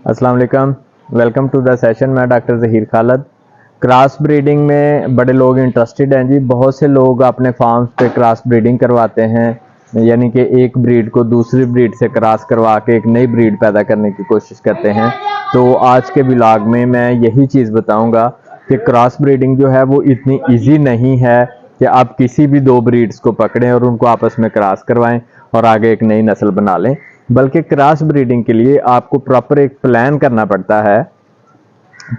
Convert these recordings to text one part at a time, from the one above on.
अस्सलाम वालेकुम, welcome to the session. मैं doctor Zaheer Khalid. Cross breeding में बड़े लोग इंटरेस्टेड हैं जी। बहुत से लोग अपने फार्म्स पे क्रॉस ब्रीडिंग करवाते हैं, यानी कि एक ब्रीड को दूसरी ब्रीड से क्रॉस करवा के एक नई ब्रीड पैदा करने की कोशिश करते हैं। तो आज के व्लॉग में मैं यही चीज़ बताऊंगा कि क्रॉस ब्रीडिंग जो है वो इतनी ईजी नहीं है कि आप किसी भी दो ब्रीड्स को पकड़ें और उनको आपस में क्रॉस करवाएं और आगे एक नई नस्ल बना लें। बल्कि क्रॉस ब्रीडिंग के लिए आपको प्रॉपर एक प्लान करना पड़ता है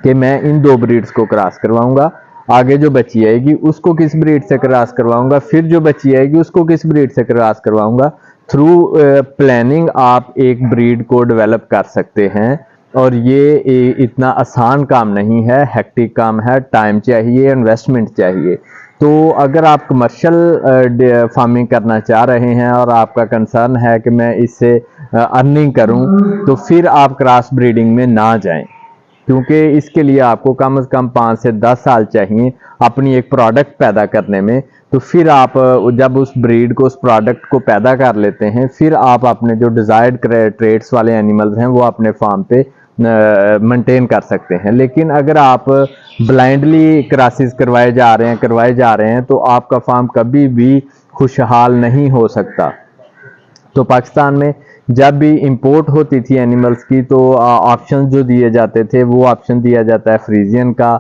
कि मैं इन दो ब्रीड्स को क्रॉस करवाऊंगा, आगे जो बच्ची आएगी उसको किस ब्रीड से क्रॉस करवाऊंगा, फिर जो बच्ची आएगी उसको किस ब्रीड से क्रॉस करवाऊंगा। थ्रू प्लानिंग आप एक ब्रीड को डेवलप कर सकते हैं और ये इतना आसान काम नहीं है, हेक्टिक काम है, टाइम चाहिए, इन्वेस्टमेंट चाहिए। तो अगर आप कमर्शियल फार्मिंग करना चाह रहे हैं और आपका कंसर्न है कि मैं इससे अर्निंग करूं, तो फिर आप क्रॉस ब्रीडिंग में ना जाएं, क्योंकि इसके लिए आपको कम से कम 5 से 10 साल चाहिए अपनी एक प्रोडक्ट पैदा करने में। तो फिर आप जब उस ब्रीड को, उस प्रोडक्ट को पैदा कर लेते हैं, फिर आप अपने जो डिज़ायर्ड ट्रेड्स वाले एनिमल्स हैं वो अपने फार्म पे मेंटेन कर सकते हैं। लेकिन अगर आप ब्लाइंडली क्रॉसेस करवाए जा रहे हैं तो आपका फार्म कभी भी खुशहाल नहीं हो सकता। तो पाकिस्तान में जब भी इंपोर्ट होती थी एनिमल्स की, तो ऑप्शन जो दिए जाते थे वो ऑप्शन दिया जाता है फ्रीजियन का,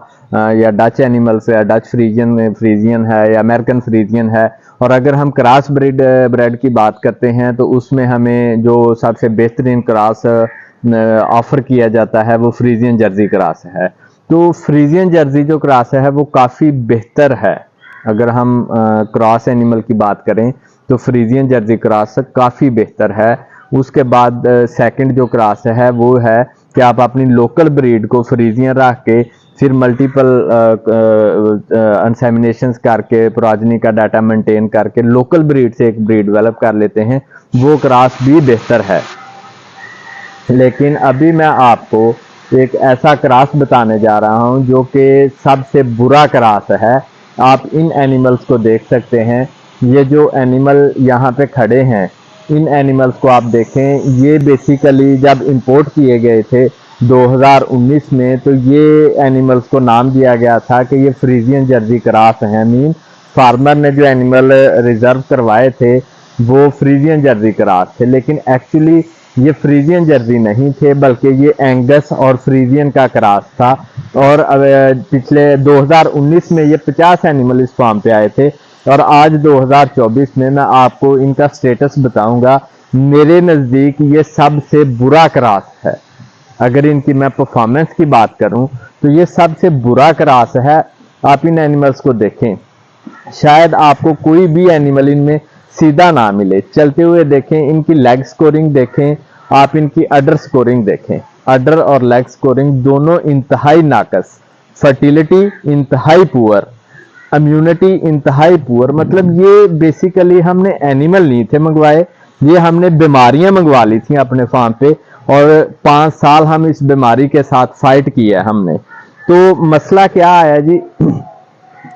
या डच एनिमल्स है, डच फ्रीजियन है या अमेरिकन फ्रीजियन है। और अगर हम क्रॉस ब्रेड की बात करते हैं तो उसमें हमें जो सबसे बेहतरीन क्रॉस ऑफर किया जाता है वो फ्रीजियन जर्सी क्रॉस है। तो फ्रीजियन जर्सी जो क्रॉस है वो काफ़ी बेहतर है। अगर हम क्रॉस एनिमल की बात करें तो फ्रीजियन जर्सी क्रॉस काफ़ी बेहतर है। उसके बाद सेकंड जो क्रॉस है वो है कि आप अपनी लोकल ब्रीड को फ्रीजियन रख के फिर मल्टीपल इंसेमिनेशंस करके प्रोजनी का डाटा मेंटेन करके लोकल ब्रीड से एक ब्रीड डेवलप कर लेते हैं, वो क्रॉस भी बेहतर है। लेकिन अभी मैं आपको एक ऐसा क्रॉस बताने जा रहा हूं जो कि सबसे बुरा क्रॉस है। आप इन एनिमल्स को देख सकते हैं, ये जो एनिमल यहाँ पे खड़े हैं, इन एनिमल्स को आप देखें। ये बेसिकली जब इंपोर्ट किए गए थे 2019 में, तो ये एनिमल्स को नाम दिया गया था कि ये फ्रीजियन जर्सी क्रॉस हैं। मीन फार्मर ने जो एनिमल रिजर्व करवाए थे वो फ्रीजियन जर्सी क्रॉस थे, लेकिन एक्चुअली ये फ्रीजियन जर्सी नहीं थे, बल्कि ये एंगस और फ्रीजियन का क्रॉस था। और पिछले 2019 में ये 50 एनिमल इस फार्म पे आए थे और आज 2024 में मैं आपको इनका स्टेटस बताऊंगा। मेरे नज़दीक ये सबसे बुरा क्रॉस है। अगर इनकी मैं परफॉर्मेंस की बात करूं तो ये सबसे बुरा क्रॉस है। आप इन एनिमल्स को देखें, शायद आपको कोई भी एनिमल इनमें सीधा ना मिले। चलते हुए देखें, इनकी लेग स्कोरिंग देखें, आप इनकी अडर स्कोरिंग देखें। अडर और लेग स्कोरिंग दोनों इंतहाई नाकस, फर्टिलिटी इंतहाई पुअर, इम्यूनिटी इंतहाई पुअर। मतलब ये बेसिकली हमने एनिमल नहीं थे मंगवाए, ये हमने बीमारियां मंगवा ली थी अपने फार्म पे और 5 साल हम इस बीमारी के साथ फाइट किया है हमने। तो मसला क्या आया जी,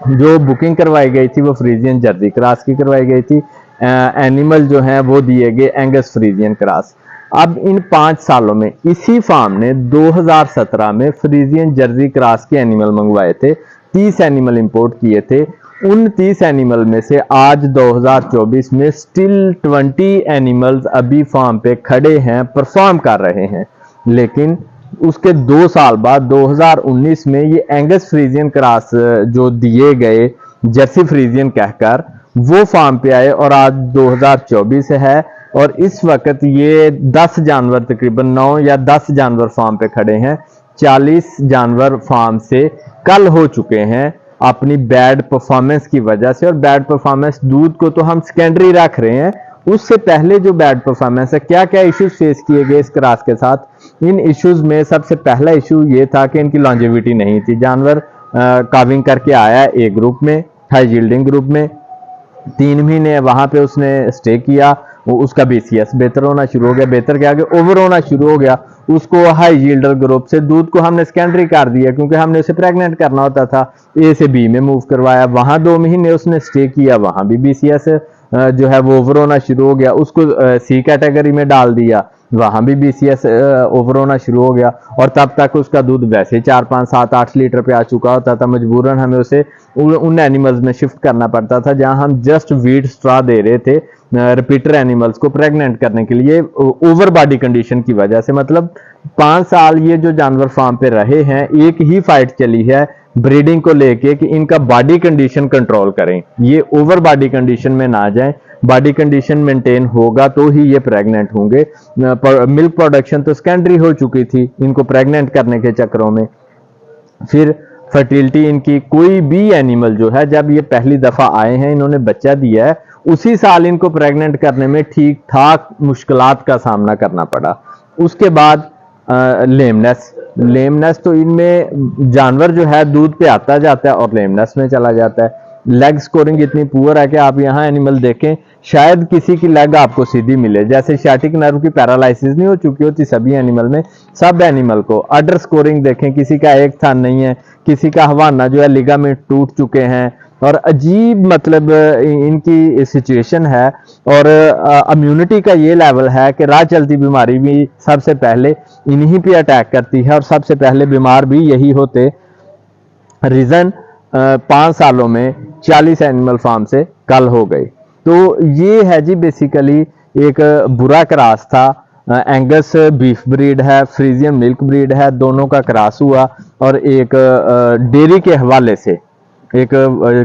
जो बुकिंग करवाई गई थी वो फ्रीजियन जर्सी क्रॉस की करवाई गई थी। एनिमल जो हैं वो दिए गए एंगस फ्रीजियन क्रॉस। अब इन 5 सालों में इसी फार्म ने 2017 में फ्रीजियन जर्सी क्रॉस के एनिमल मंगवाए थे। 30 एनिमल इंपोर्ट किए थे। उन 30 एनिमल में से आज 2024 में स्टिल 20 एनिमल्स अभी फार्म पे खड़े हैं, परफॉर्म कर रहे हैं। लेकिन उसके 2 साल बाद 2019 में ये एंगस फ्रीजियन क्रॉस जो दिए गए जर्सी फ्रीजियन कहकर वो फार्म पे आए और आज 2024 है और इस वक्त ये 10 जानवर, तकरीबन 9 या 10 जानवर फार्म पे खड़े हैं। 40 जानवर फार्म से कल हो चुके हैं अपनी बैड परफॉर्मेंस की वजह से। और बैड परफॉर्मेंस दूध को तो हम सेकेंडरी रख रहे हैं, उससे पहले जो बैड परफॉर्मेंस है, क्या क्या इश्यूज फेस किए गए इस क्रॉस के साथ। इन इश्यूज में सबसे पहला इशू ये था कि इनकी लॉन्जेविटी नहीं थी। जानवर काविंग करके आया ए ग्रुप में, हाई यील्डिंग ग्रुप में, 3 महीने वहां पे उसने स्टे किया, वो उसका बीसीएस बेहतर होना शुरू हो गया, बेहतर के आगे ओवर होना शुरू हो गया। उसको हाई यील्डर ग्रुप से दूध को हमने सेकेंडरी कर दिया क्योंकि हमने उसे प्रेग्नेंट करना होता था। ए से बी में मूव करवाया, वहां 2 महीने उसने स्टे किया, वहां भी बीसीएस जो है वो ओवर होना शुरू हो गया। उसको सी कैटेगरी में डाल दिया, वहां भी BCS ओवर होना शुरू हो गया, और तब तक उसका दूध वैसे 4, 5, 7, 8 लीटर पे आ चुका होता था। मजबूरन हमें उसे उन एनिमल्स में शिफ्ट करना पड़ता था जहां हम जस्ट वीट स्ट्रा दे रहे थे रिपीटर एनिमल्स को प्रेग्नेंट करने के लिए, ओवर बॉडी कंडीशन की वजह से। मतलब 5 साल ये जो जानवर फार्म पे रहे हैं, एक ही फाइट चली है ब्रीडिंग को लेके कि इनका बॉडी कंडीशन कंट्रोल करें, ये ओवर बॉडी कंडीशन में ना जाएं। बॉडी कंडीशन मेंटेन होगा तो ही ये प्रेग्नेंट होंगे। मिल्क प्रोडक्शन तो सेकेंडरी हो चुकी थी इनको प्रेग्नेंट करने के चक्करों में। फिर फर्टिलिटी इनकी, कोई भी एनिमल जो है, जब ये पहली दफा आए हैं इन्होंने बच्चा दिया है, उसी साल इनको प्रेग्नेंट करने में ठीक ठाक मुश्किलात का सामना करना पड़ा। उसके बाद लेमनेस तो इनमें जानवर जो है दूध पे आता जाता है और लेमनेस में चला जाता है। लेग स्कोरिंग इतनी पुअर है कि आप यहाँ एनिमल देखें, शायद किसी की लेग आपको सीधी मिले, जैसे शाटिक नर्व की पैरालिसिस नहीं हो चुकी होती सभी एनिमल में, सब एनिमल को। अडर स्कोरिंग देखें, किसी का एक थान नहीं है, किसी का हवाना जो है लिगामेंट टूट चुके हैं, और अजीब मतलब इनकी सिचुएशन है। और इम्यूनिटी का ये लेवल है कि राह चलती बीमारी भी सबसे पहले इन्हीं पे अटैक करती है, और सबसे पहले बीमार भी यही होते। रीजन 5 सालों में 40 एनिमल फार्म से कल हो गए। तो ये है जी बेसिकली एक बुरा क्रॉस था। एंगस बीफ ब्रीड है, फ्रीजियन मिल्क ब्रीड है, दोनों का क्रॉस हुआ, और एक डेयरी के हवाले से एक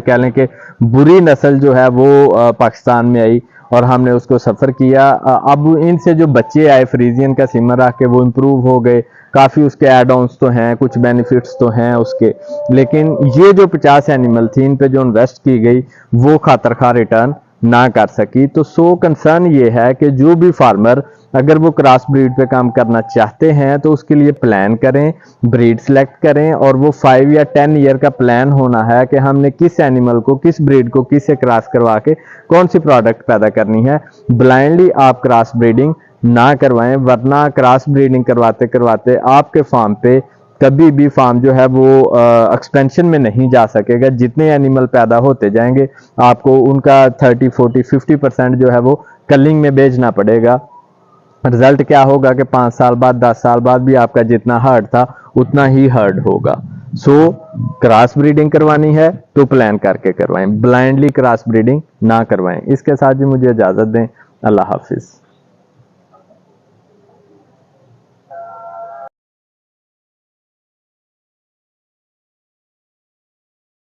कह लें कि बुरी नस्ल जो है वो पाकिस्तान में आई और हमने उसको सफ़र किया। अब इनसे जो बच्चे आए फ्रीजियन का सिमर रख के, वो इम्प्रूव हो गए काफ़ी, उसके एड ऑन्स तो हैं, कुछ बेनिफिट्स तो हैं उसके, लेकिन ये जो 50 एनिमल थी इन पे जो इन्वेस्ट की गई वो खातर खा रिटर्न ना कर सकी। तो सो कंसर्न ये है कि जो भी फार्मर अगर वो क्रॉस ब्रीड पे काम करना चाहते हैं तो उसके लिए प्लान करें, ब्रीड सेलेक्ट करें, और वो 5 या 10 ईयर का प्लान होना है कि हमने किस एनिमल को, किस ब्रीड को किससे क्रॉस करवा के कौन सी प्रोडक्ट पैदा करनी है। ब्लाइंडली आप क्रॉस ब्रीडिंग ना करवाएं, वरना क्रॉस ब्रीडिंग करवाते करवाते आपके फार्म पे कभी भी फार्म जो है वो एक्सपेंशन में नहीं जा सकेगा। जितने एनिमल पैदा होते जाएंगे आपको उनका 30, 40, 50% जो है वो कलिंग में बेचना पड़ेगा। रिजल्ट क्या होगा कि 5 साल बाद, 10 साल बाद भी आपका जितना हर्ड था उतना ही हर्ड होगा। सो क्रॉस ब्रीडिंग करवानी है तो प्लान करके करवाएं, ब्लाइंडली क्रॉस ब्रीडिंग ना करवाएं। इसके साथ ही मुझे इजाजत दें। अल्लाह हाफिज।